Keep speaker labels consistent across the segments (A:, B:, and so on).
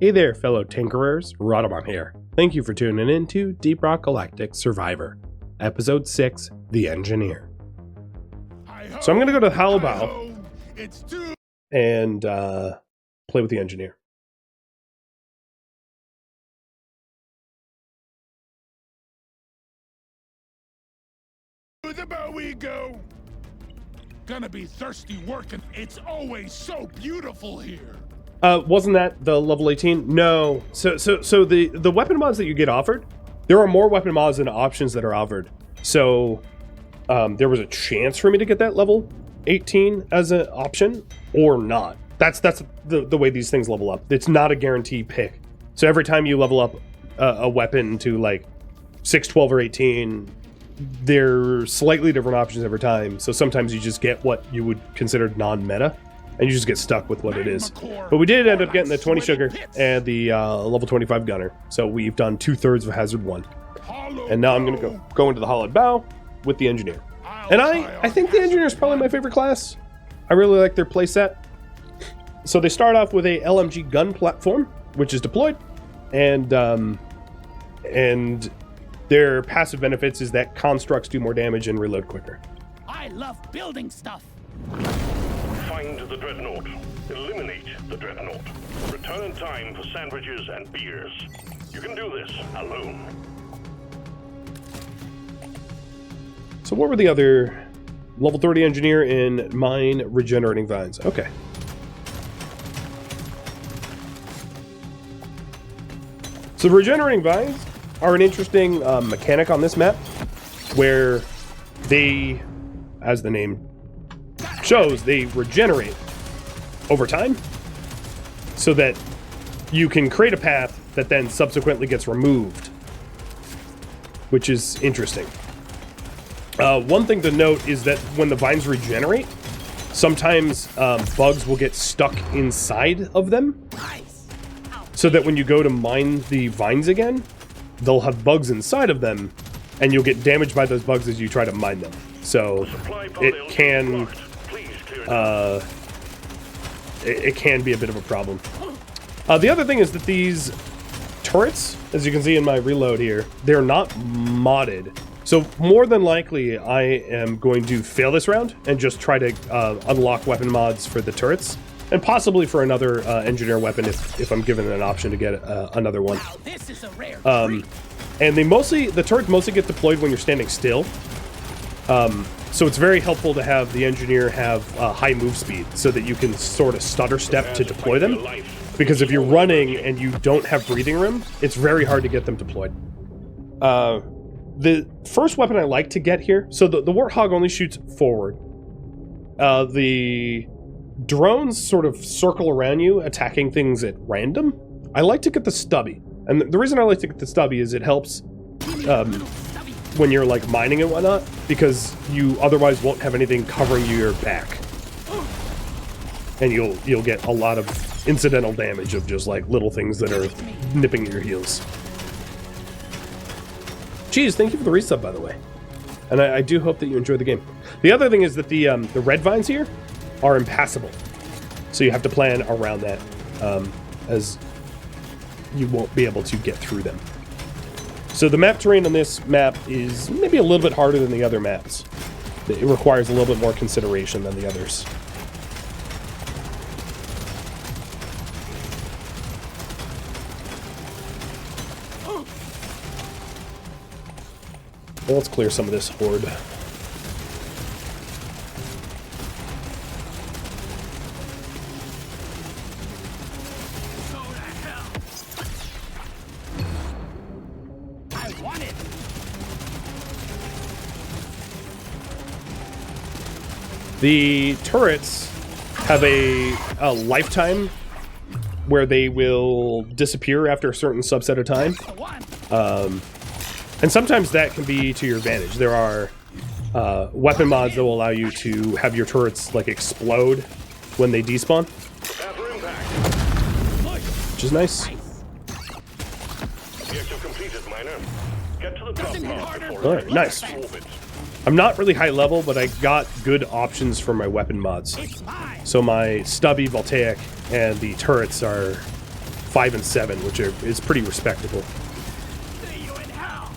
A: Hey there, fellow tinkerers, Rhadamant here. Thank you for tuning in to Deep Rock Galactic Survivor, Episode 6, The Engineer. So I'm going to go to the hollow bough and play with the engineer.
B: To the bow we go. Gonna be thirsty working. It's always so beautiful here.
A: Wasn't that the level 18? No. So the weapon mods that you get offered, there are more weapon mods than options that are offered. So there was a chance for me to get that level 18 as an option or not. That's the way these things level up. It's not a guaranteed pick. So every time you level up a weapon to like 6, 12, or 18, they're slightly different options every time. So sometimes you just get what you would consider non-meta, and you just get stuck with what it is. But we did end up getting the 20 sugar and the level 25 gunner. So we've done 2/3 of hazard 1. And now I'm going to go into the hollowed bough with the engineer. And I think the engineer is probably my favorite class. I really like their playset. So they start off with a LMG gun platform, which is deployed. And their passive benefits is that constructs do more damage and reload quicker.
C: I love building stuff.
D: Find the dreadnought. Eliminate the dreadnought. Return in time for sandwiches and beers. You can do this alone.
A: So what were the other level 30 engineer in mine regenerating vines? Okay. So regenerating vines are an interesting mechanic on this map, where they, as the name shows, they regenerate over time, so that you can create a path that then subsequently gets removed, which is interesting. One thing to note is that when the vines regenerate, sometimes bugs will get stuck inside of them, so that when you go to mine the vines again, they'll have bugs inside of them, and you'll get damaged by those bugs as you try to mine them. So it can be a bit of a problem. The other thing is that these turrets, as you can see in my reload here, they're not modded. So more than likely, I am going to fail this round and just try to unlock weapon mods for the turrets, and possibly for another engineer weapon if I'm given an option to get another one.
C: Wow, this is a rare
A: And the turrets mostly get deployed when you're standing still. So it's very helpful to have the engineer have high move speed, so that you can sort of stutter step to deploy them. Because if you're running and you don't have breathing room, it's very hard to get them deployed. The first weapon I like to get here, so the Warthog only shoots forward. The drones sort of circle around you, attacking things at random. I like to get the stubby. And the reason I like to get the stubby is it helps when you're like mining and whatnot, because you otherwise won't have anything covering your back. And you'll get a lot of incidental damage of just like little things that are nipping at your heels. Geez, thank you for the resub, by the way. And I do hope that you enjoy the game. The other thing is that the red vines here are impassable. So you have to plan around that, as you won't be able to get through them. So the map terrain on this map is maybe a little bit harder than the other maps. It requires a little bit more consideration than the others. Well, let's clear some of this horde. The turrets have a lifetime where they will disappear after a certain subset of time. And sometimes that can be to your advantage. There are weapon mods that will allow you to have your turrets like explode when they despawn, which is nice. Alright, nice. I'm not really high level, but I got good options for my weapon mods. So my stubby, voltaic, and the turrets are 5 and 7, which is pretty respectable.
C: See you in hell.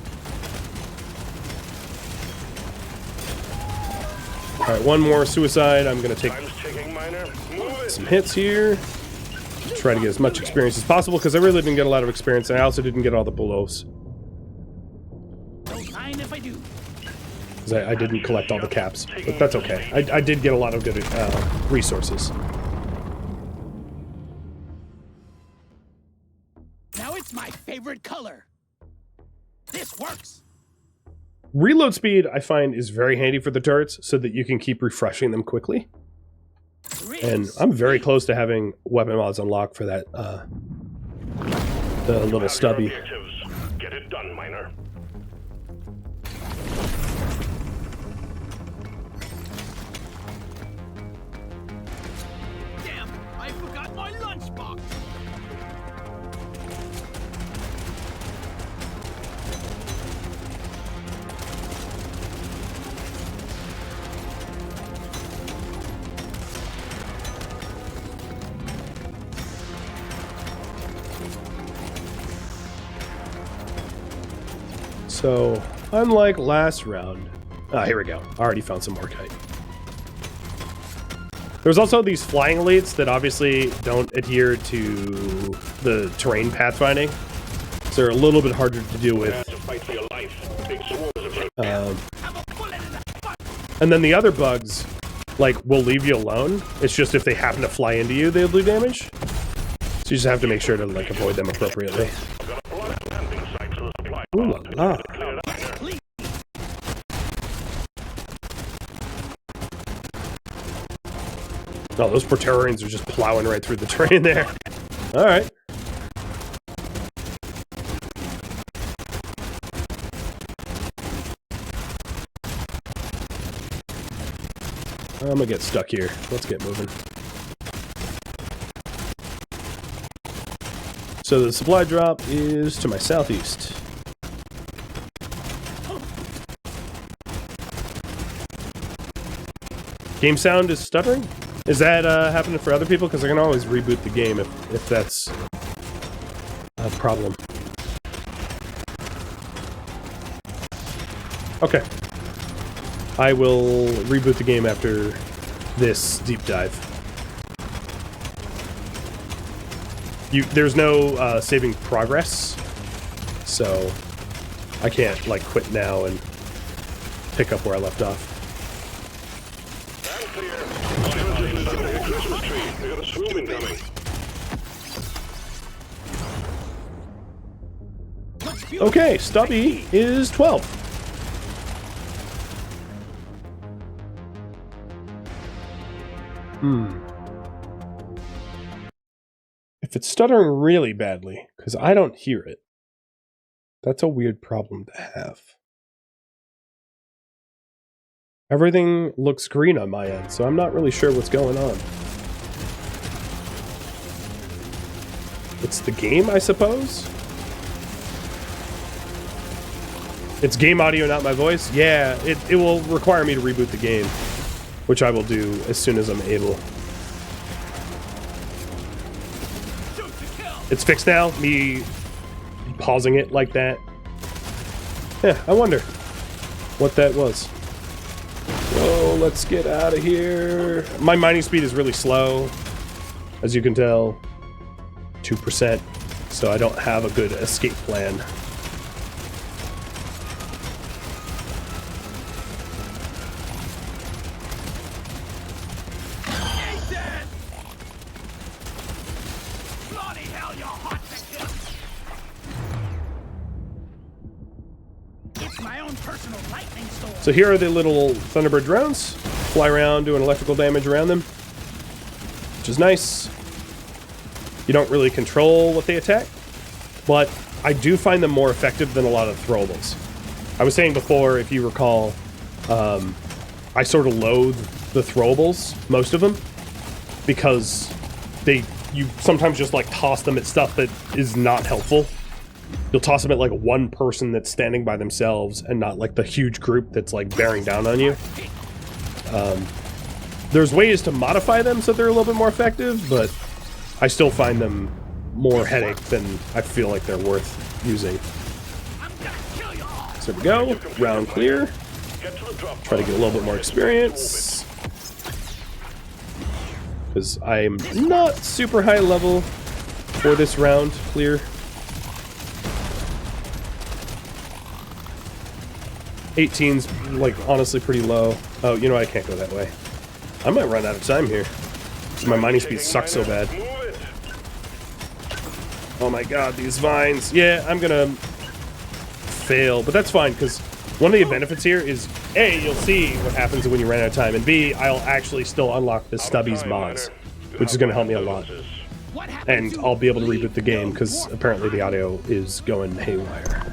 A: All right, one more suicide. I'm gonna take
D: Time's ticking, Miner. Move it.
A: some hits here. Try to get as much experience as possible because I really didn't get a lot of experience, and I also didn't get all the blows
C: Don't mind if I do.
A: because I didn't collect all the caps, but that's okay. I did get a lot of good resources.
C: Now it's my favorite color. This works.
A: Reload speed, I find, is very handy for the turrets so that you can keep refreshing them quickly. And I'm very close to having weapon mods unlocked for that, the little stubby.
D: Objectives. Get it done, Miner.
C: Damn, I forgot my lunchbox.
A: So, unlike last round... Ah, here we go. I already found some more kite. There's also these flying elites that obviously don't adhere to the terrain pathfinding. So they're a little bit harder to deal with.
D: Have to fight for your life. Big swarms of
A: And then the other bugs, like, will leave you alone. It's just if they happen to fly into you, they'll do damage. So you just have to make sure to, like, avoid them appropriately. Ooh la la. Oh, those Praetorians are just plowing right through the terrain there. Alright. I'm gonna get stuck here. Let's get moving. So the supply drop is to my southeast. Game sound is stuttering? Is that happening for other people? Because I can always reboot the game if that's a problem. Okay. I will reboot the game after this deep dive. There's no saving progress, so I can't like quit now and pick up where I left off.
D: Christmas tree. We got a swoop incoming.
A: Okay, Stubby is 12. If it's stuttering really badly, because I don't hear it, that's a weird problem to have. Everything looks green on my end, so I'm not really sure what's going on. It's the game, I suppose? It's game audio, not my voice? Yeah, it will require me to reboot the game, which I will do as soon as I'm able. It's fixed now, me pausing it like that. Yeah, I wonder what that was. Oh, let's get out of here. My mining speed is really slow, as you can tell. 2%, so I don't have a good escape plan.
C: Bloody hell, you're hot to kill. It's my own personal lightning storm.
A: So here are the little Thunderbird drones. Fly around, doing electrical damage around them, which is nice. You don't really control what they attack, but I do find them more effective than a lot of throwables. I was saying before, if you recall, I sort of loathe the throwables, most of them, because you sometimes just like toss them at stuff that is not helpful. You'll toss them at like one person that's standing by themselves and not like the huge group that's like bearing down on you. There's ways to modify them so they're a little bit more effective, but I still find them more headache than I feel like they're worth using.
C: I'm gonna kill you all.
A: So there we go. Round clear.
D: Get to the drop
A: Try to get a little bit more experience. Because I'm not super high level for this round. Clear. 18's like honestly pretty low. Oh, you know what? I can't go that way. I might run out of time here. Because my mining speed sucks so bad.
D: Move it.
A: Oh my god, these vines. Yeah, I'm gonna fail, but that's fine, because one of the benefits here is, A, you'll see what happens when you run out of time, and B, I'll actually still unlock the Stubby's mods, which is gonna help me a lot.
C: What happened
A: And I'll be able to reboot the game, because apparently the audio is going haywire.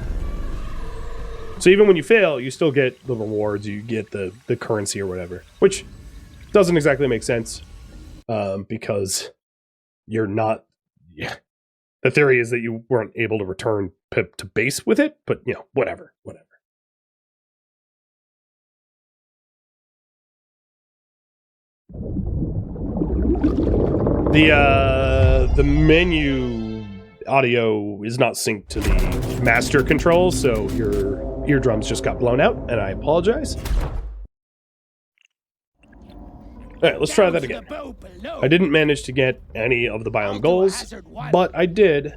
A: So even when you fail, you still get the rewards, you get the currency or whatever, which doesn't exactly make sense, because you're not... Yeah. The theory is that you weren't able to return to base with it, but, you know, whatever. The menu audio is not synced to the master controls, so your eardrums just got blown out, and I apologize. Alright, let's try that again. I didn't manage to get any of the biome goals, but I did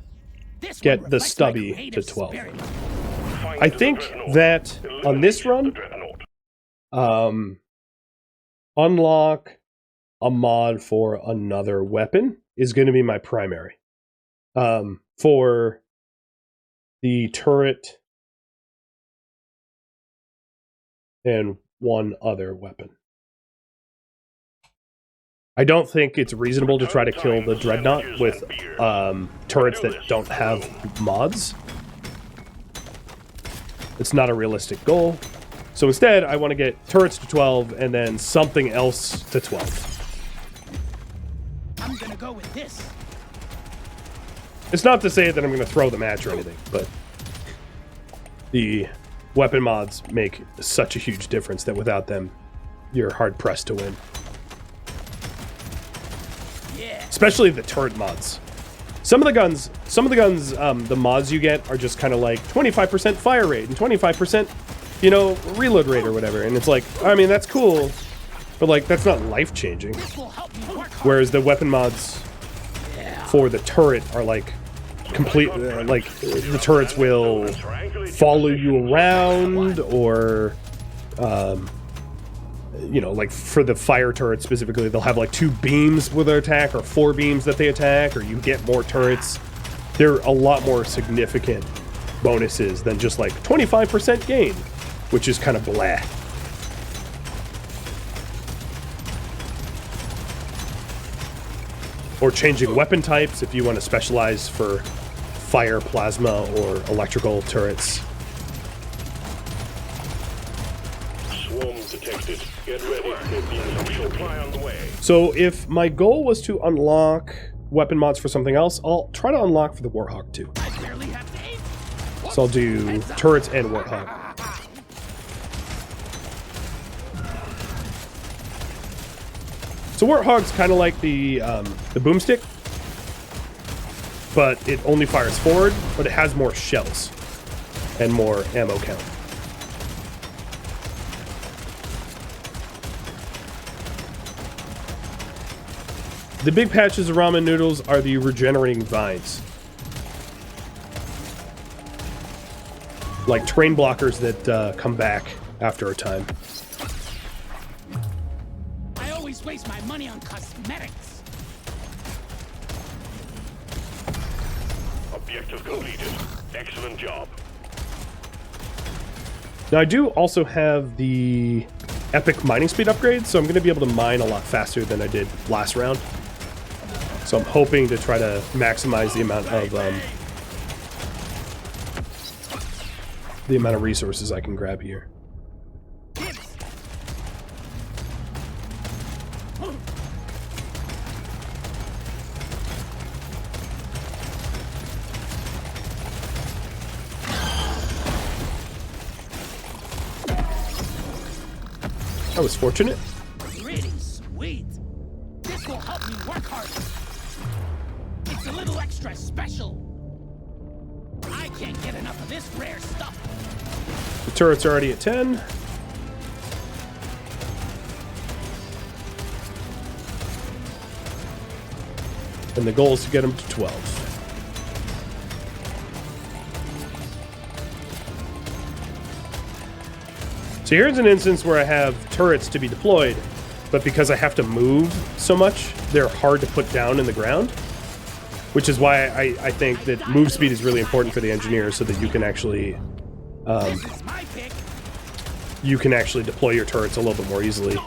A: get the Stubby to 12. I think that on this run, unlock a mod for another weapon is going to be my primary. For the turret and one other weapon. I don't think it's reasonable to try to kill the Dreadnought with turrets that don't have mods. It's not a realistic goal. So instead, I want to get turrets to 12 and then something else to 12.
C: I'm gonna go with this.
A: It's not to say that I'm going to throw the match or anything, but the weapon mods make such a huge difference that without them, you're hard-pressed to win. Especially the turret mods. Some of the guns, the mods you get are just kind of like 25% fire rate and 25%, you know, reload rate or whatever. And it's like, I mean, that's cool, but like, that's not life-changing. Whereas the weapon mods for the turret are like complete, like the turrets will follow you around, or you know, like for the fire turret specifically, they'll have like 2 beams with their attack, or 4 beams that they attack, or you get more turrets. They're a lot more significant bonuses than just like 25% gain, which is kind of blah. Or changing weapon types if you want to specialize for fire, plasma, or electrical turrets.
D: Swarm detected. Get ready. There being some supply on the way.
A: So if my goal was to unlock weapon mods for something else, I'll try to unlock for the Warthog too.
C: I barely have to aim.
A: So I'll do turrets and Warthog. So Warthog's kind of like the boomstick, but it only fires forward, but it has more shells and more ammo count. The big patches of ramen noodles are the regenerating vines. Like terrain blockers that come back after a time.
C: I always waste my money on cosmetics.
D: Objective completed. Excellent job.
A: Now I do also have the epic mining speed upgrade, so I'm going to be able to mine a lot faster than I did last round. So I'm hoping to try to maximize the amount of resources I can grab here. I was fortunate.
C: Pretty sweet. This will help me work harder. It's a little extra special. Can't get enough of this rare stuff.
A: The turret's already at 10. And the goal is to get them to 12. So here's an instance where I have turrets to be deployed, but because I have to move so much, they're hard to put down in the ground, which is why I think that move speed is really important for the engineers, so that you can actually
C: This is my pick.
A: deploy your turrets a little bit more easily.
C: Here,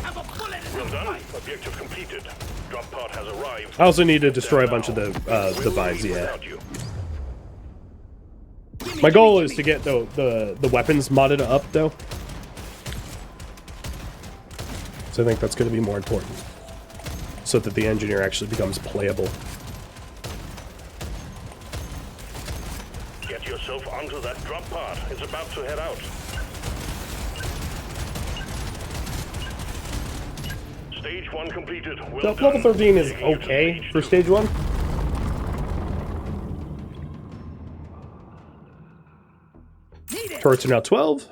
C: have a bullet in
D: Well
C: the
D: done.
C: fight.
D: Objective completed. Drop pod has arrived.
A: I also need to destroy a bunch of the vines, yeah.
D: Without you.
A: My goal is to get the weapons modded up, though. So I think that's going to be more important, so that the engineer actually becomes playable.
D: Get yourself onto that drop pod. It's about to head out. Stage 1 completed. Well
A: So
D: done.
A: level 13 is
D: Taking you to
A: okay
D: stage
A: for
D: 2.
A: stage 1.
C: Need it.
A: Turrets are now 12,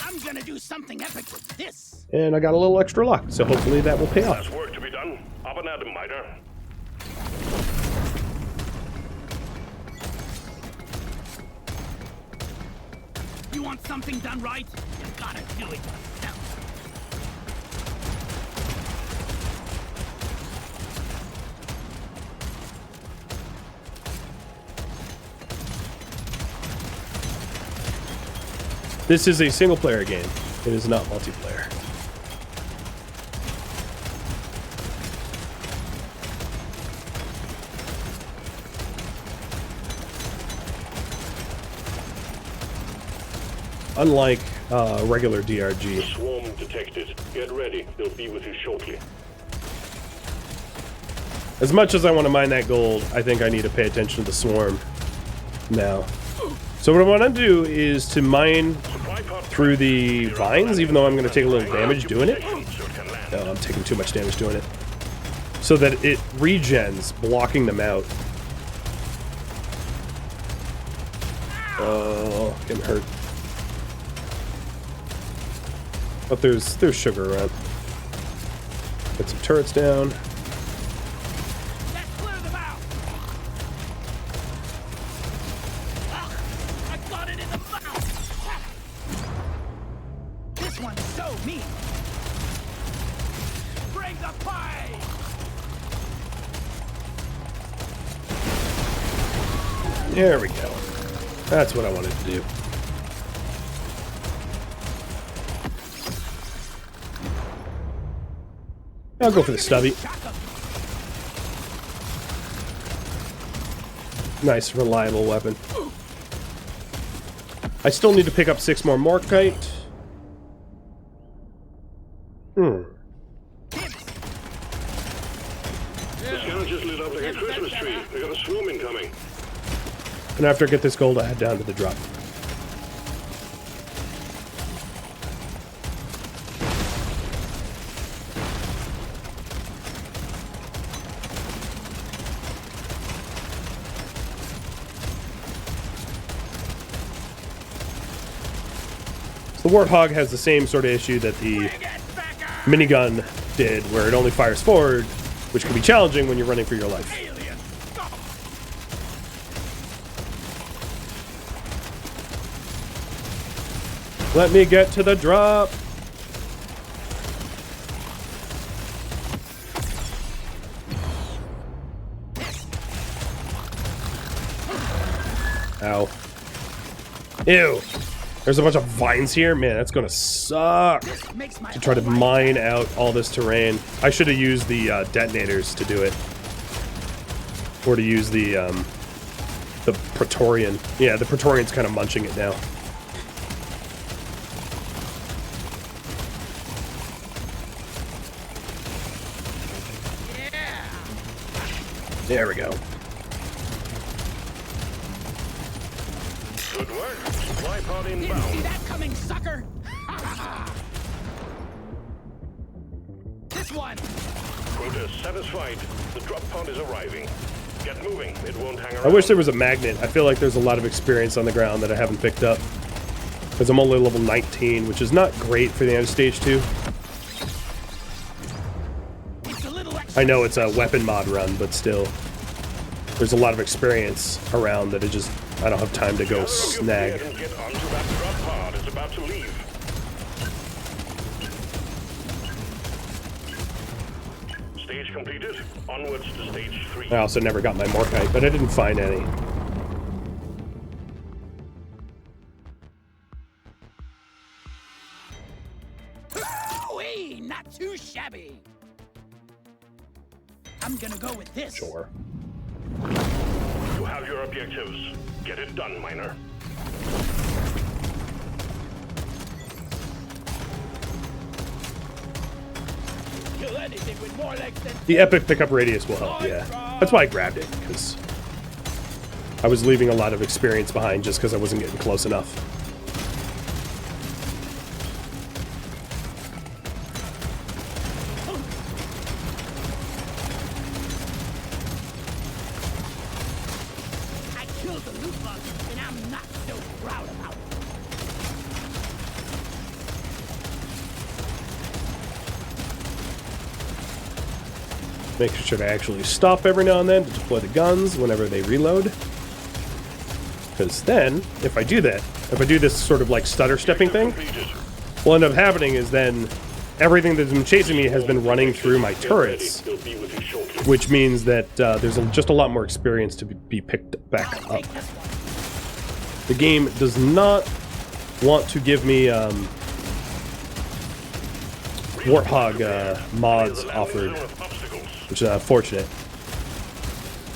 C: I'm gonna do something epic with this.
A: and I got a little extra luck, so hopefully that will pay off.
D: There's work to be done. Up and at 'em, miter.
C: You want something done right? You gotta do it yourself.
A: This is a single-player game. It is not multiplayer. Unlike regular DRG.
D: Swarm detected. Get ready. They'll be with you shortly.
A: As much as I want to mine that gold, I think I need to pay attention to the swarm now. So what I want to do is to mine
D: Supply pod
A: through the vines, even though I'm going to take a little damage doing it.
D: so it can land.
A: No, I'm taking too much damage doing it. So that it regens, blocking them out. Oh, getting hurt. But there's sugar around. Get some turrets down.
C: Let's clear them out. Ugh, I got it in the mouth. This one's so mean. Bring the pie.
A: There we go. That's what I wanted to do. I'll go for the stubby. Nice, reliable weapon. I still need to pick up 6 more Morkite.
D: The scout just lit up like a Christmas tree. They got a swarm incoming.
A: And after I get this gold, I head down to the drop. The Warthog has the same sort of issue that the minigun did, where it only fires forward, which can be challenging when you're running for your life.
C: Alien.
A: Let me get to the drop. Ow. Ew. There's a bunch of vines here. Man, that's gonna suck.
C: This makes my
A: To try to mine out all this terrain. I should have used the detonators to do it. Or to use the Praetorian. Yeah, the Praetorian's kind of munching it now. There we go.
D: Good work. Supply pod
C: Didn't see
D: inbound.
C: that coming, sucker. This one.
D: Quota satisfied. The drop pod is arriving. Get moving. It won't hang around.
A: I wish there was a magnet. I feel like there's a lot of experience on the ground that I haven't picked up. Because I'm only level 19, which is not great for the end of stage 2. I know it's a weapon mod run, but still. There's a lot of experience around that I don't have time to go snag.
D: Get onto that drop pod. It's about to leave. Stage completed. Onwards to stage 3.
A: I also never got my Morkite, but I didn't find any.
C: Ooh-wee, not too shabby. I'm gonna go with this.
A: Sure.
D: You have your objectives. Get it done, miner.
C: Kill anything with more legs than
A: The epic pickup radius will help, yeah. That's why I grabbed it, because I was leaving a lot of experience behind just because I wasn't getting close enough.
C: I killed the loot bug, and I'm not so proud about it.
A: Make sure to actually stop every now and then to deploy the guns whenever they reload. Because then, if I do that, if I do this sort of like stutter stepping thing, what'll end up happening is then everything that's been chasing me has been running through my turrets, which means that there's just a lot more experience to be picked back up. The game does not want to give me Warthog mods offered, which is unfortunate.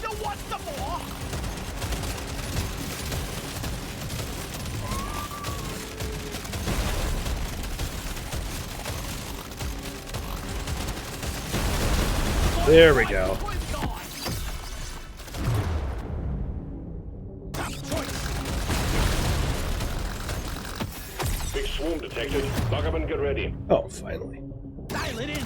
C: You want some more?
A: There we go.
D: Big swarm detected. Lock up and get ready.
A: Oh, finally.
C: Dial it in.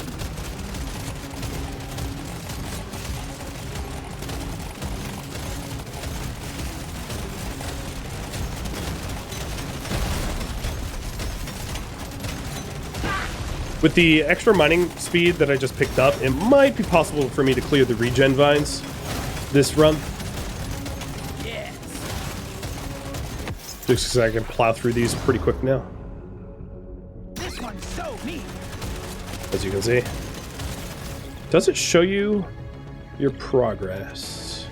A: With the extra mining speed that I just picked up, it might be possible for me to clear the regen vines this run.
C: Yes.
A: Just because I can plow through these pretty quick now,
C: This one's so mean.
A: as you can see. Does it show you your progress?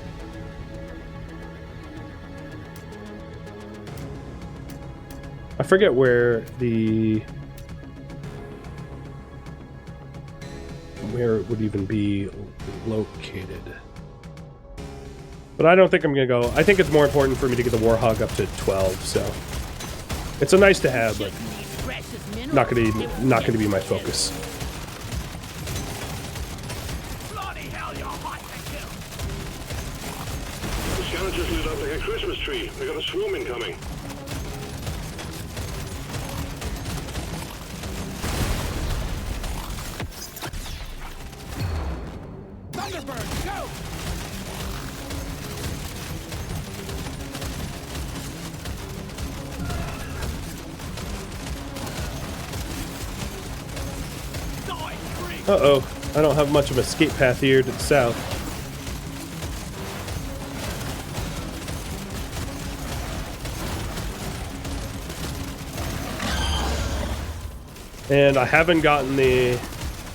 A: I forget where it would even be located. But I don't think I'm gonna go. I think it's more important for me to get the Warhog up to 12, so it's a nice to have, but not gonna be my focus.
C: Bloody hell, you're hot to kill.
D: The scanner just lit up like a Christmas tree. We got a swarm incoming.
C: Thunderbird, go!
A: Uh-oh, I don't have much of an escape path here to the south. And I haven't gotten the...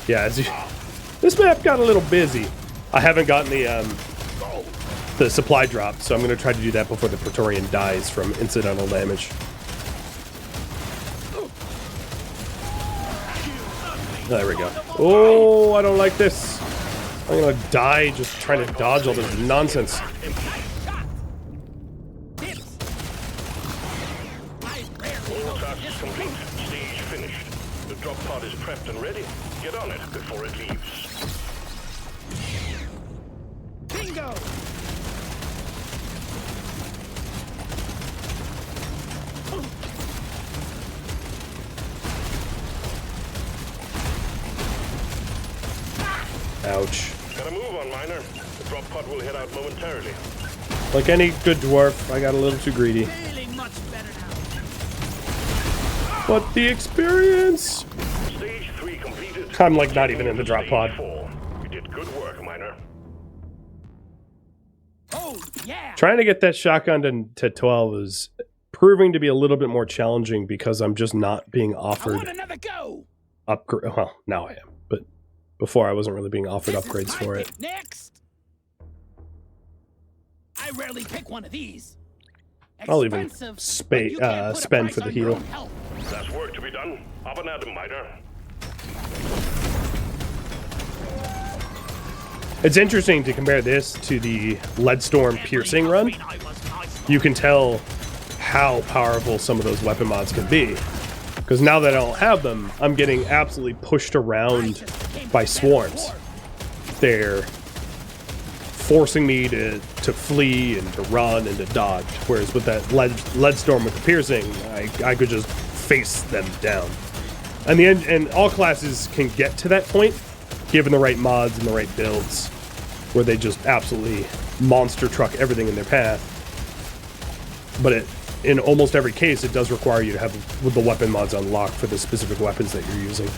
A: Yeah, this map got a little busy. I haven't gotten the supply drop, so I'm going to try to do that before the Praetorian dies from incidental damage. There we go. Oh, I don't like this. I'm going to die just trying to dodge all this nonsense.
D: All tasks complete. Stage finished. The drop pod is prepped and ready. Get on it before it leaves.
C: Bingo!
A: Ouch.
D: Gotta move on, Miner. The drop pod will head out momentarily.
A: Like any good dwarf, I got a little too greedy.
C: Feeling much better now.
A: But the experience!
D: Stage 3 completed.
A: I'm like not even in the drop
D: Stage
A: pod.
D: 4. You did good work, Miner.
C: Oh, yeah.
A: Trying to get that shotgun to 12 is proving to be a little bit more challenging because I'm just not being
C: I
A: offered
C: want another go.
A: upgrade. Well, now I am, but before I wasn't really being offered
C: This is
A: upgrades
C: my
A: for it.
C: pick next. I rarely pick one of these.
A: I'll even
C: Expensive, but you can't put a
A: spend
C: price
A: for the
C: on your
A: heal.
C: own health.
D: There's work to be done. Up and at 'em, Miner.
A: It's interesting to compare this to the Leadstorm piercing run. You can tell how powerful some of those weapon mods can be. Because now that I don't have them, I'm getting absolutely pushed around by swarms. They're forcing me to flee and to run and to dodge. Whereas with that Leadstorm with the piercing, I could just face them down. And all classes can get to that point, given the right mods and the right builds, where they just absolutely monster truck everything in their path. But in almost every case, it does require you to have the weapon mods unlocked for the specific weapons that you're using.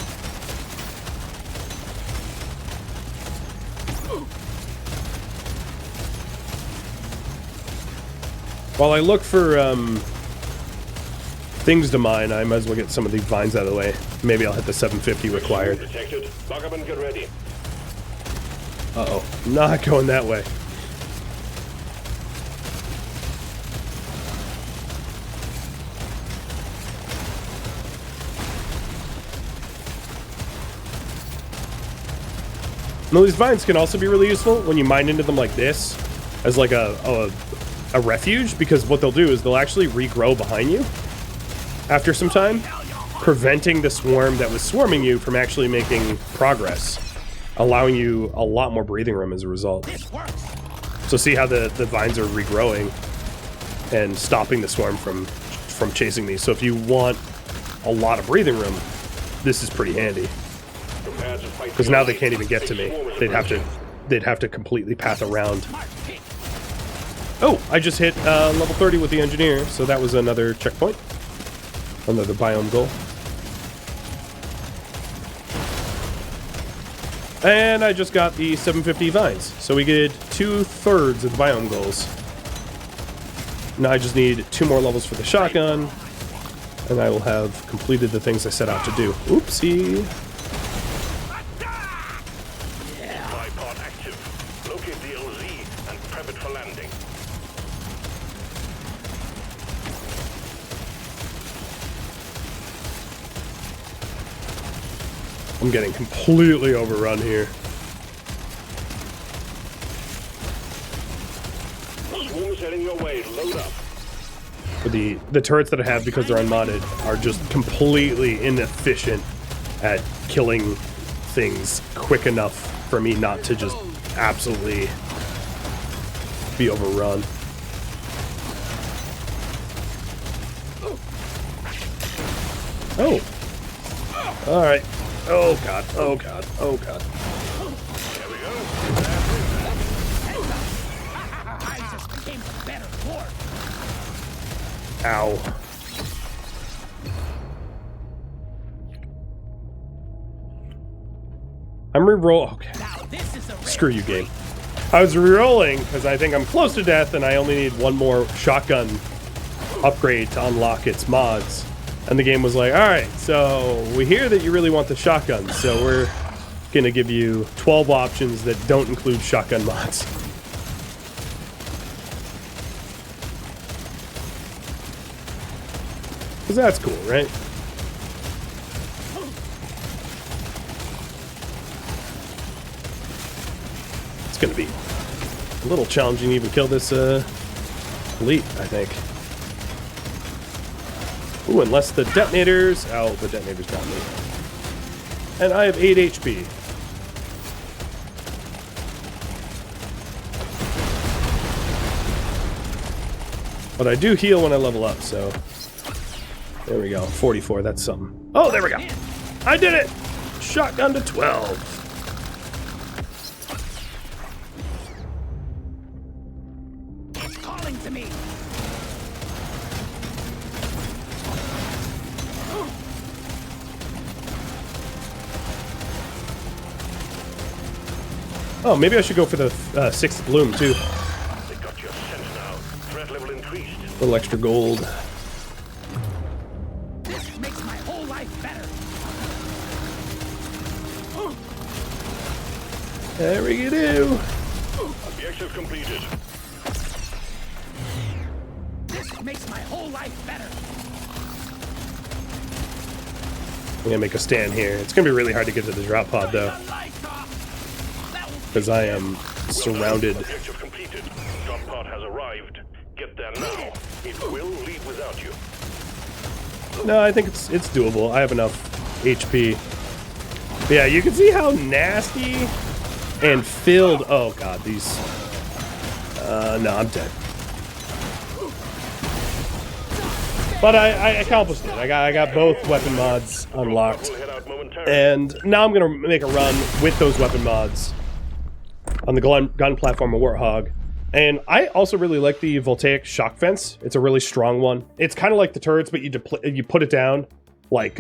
A: While I look for things to mine, I might as well get some of the vines out of the way. Maybe I'll hit the 750 required.
D: Detected. Lock up and get ready.
A: Uh-oh. Not going that way. Now, these vines can also be really useful when you mine into them like this, as like a refuge, because what they'll do is they'll actually regrow behind you after some time, preventing the swarm that was swarming you from actually making progress, allowing you a lot more breathing room as a result. So see how the vines are regrowing and stopping the swarm from chasing me. So if you want a lot of breathing room, this is pretty handy. Because now they can't even get to me. They'd have to completely path around. Oh, I just hit level 30 with the engineer, so that was another checkpoint. Another biome goal. And I just got the 750 vines, so we get 2/3 of the biome goals. Now I just need 2 more levels for the shotgun, and I will have completed the things I set out to do. Oopsie.
D: Tripod active. Locate the LZ and prep it for landing.
A: I'm getting completely overrun here.
D: Swarms heading your way. Load up.
A: But the turrets that I have, because they're unmodded, are just completely inefficient at killing things quick enough for me not to just absolutely be overrun. Oh. All right. Oh god. Oh god. Oh god.
D: There we go.
C: I just became a better dwarf.
A: Ow. I'm re-roll. Okay.
C: Now this is a rare
A: Screw you, game. I was re-rolling because I think I'm close to death and I only need one more shotgun upgrade to unlock its mods. And the game was like, alright, so we hear that you really want the shotgun, so we're gonna give you 12 options that don't include shotgun mods. Because that's cool, right? It's gonna be a little challenging to even kill this elite, I think. Ooh, unless the detonators... Oh, the detonators got me. And I have 8 HP. But I do heal when I level up, so... There we go, 44, that's something. Oh, there we go! I did it! Shotgun to 12.
C: It's calling to me.
A: Oh, maybe I should go for the 6th bloom too.
D: They got your scent now. Threat level increased.
A: A little extra gold.
C: This makes my whole life better.
A: There we go.
D: Objective completed.
C: This makes my whole life better.
A: I'm gonna make a stand here. It's gonna be really hard to get to the drop pod though, because I am surrounded.
D: Objective completed. Drop pod has arrived. Get there now. It will leave without you.
A: No, I think it's doable. I have enough HP. But yeah, you can see how nasty and filled. Oh god, these. No, I'm dead. But I accomplished it. I got both weapon mods unlocked,
D: We'll head out momentarily.
A: and now I'm gonna make a run with those weapon mods on the gun platform of Warthog. And I also really like the voltaic shock fence. It's a really strong one. It's kind of like the turrets, but you put it down like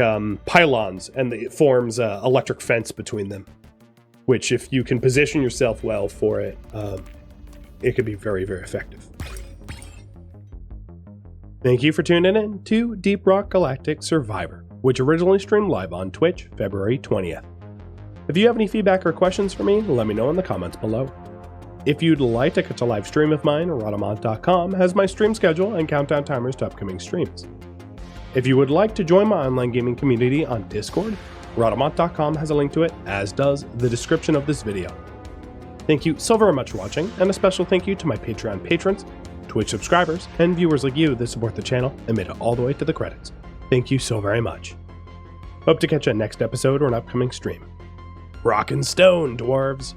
A: pylons, and it forms an electric fence between them. Which, if you can position yourself well for it, it could be very, very effective. Thank you for tuning in to Deep Rock Galactic Survivor, which originally streamed live on Twitch February 20th. If you have any feedback or questions for me, let me know in the comments below. If you'd like to catch a live stream of mine, Rhadamant.com has my stream schedule and countdown timers to upcoming streams. If you would like to join my online gaming community on Discord, Rhadamant.com has a link to it, as does the description of this video. Thank you so very much for watching, and a special thank you to my Patreon patrons, Twitch subscribers, and viewers like you that support the channel and made it all the way to the credits. Thank you so very much. Hope to catch you next episode or an upcoming stream. Rock and stone, dwarves!